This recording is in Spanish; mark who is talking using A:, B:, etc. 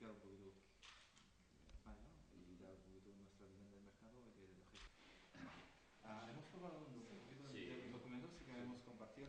A: explicar un poquito España, ¿no? Y dar un poquito nuestra visión del mercado y de la gente. Hemos probado un poquito
B: Sí.
A: de documentos que queremos compartir.